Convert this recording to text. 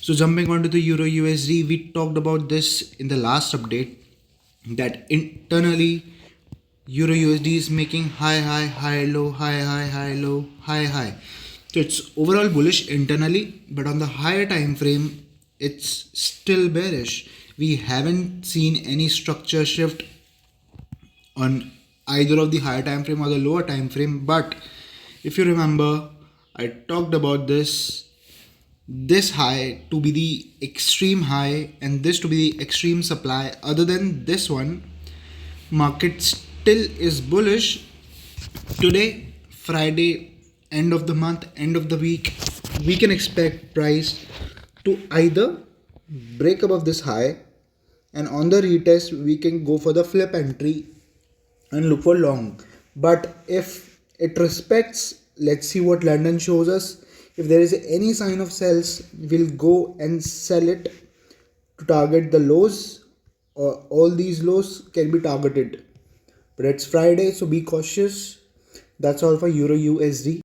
So jumping onto the Euro USD, we talked about this in the last update that internally Euro USD is making high low, high low, high. So it's overall bullish internally, but on the higher time frame it's still bearish. We haven't seen any structure shift on either of the higher time frame or the lower time frame. But if you remember, I talked about this high to be the extreme high and this to be the extreme supply. Other than this one, market still is bullish. Today, Friday, end of the month, end of the week, we can expect price to either break above this high, and on the retest we can go for the flip entry and look for long. But if it respects, let's see what London shows us. If there is any sign of sells, we'll go and sell it to target the lows, or all these lows can be targeted. But it's Friday, so be cautious. That's all for Euro USD.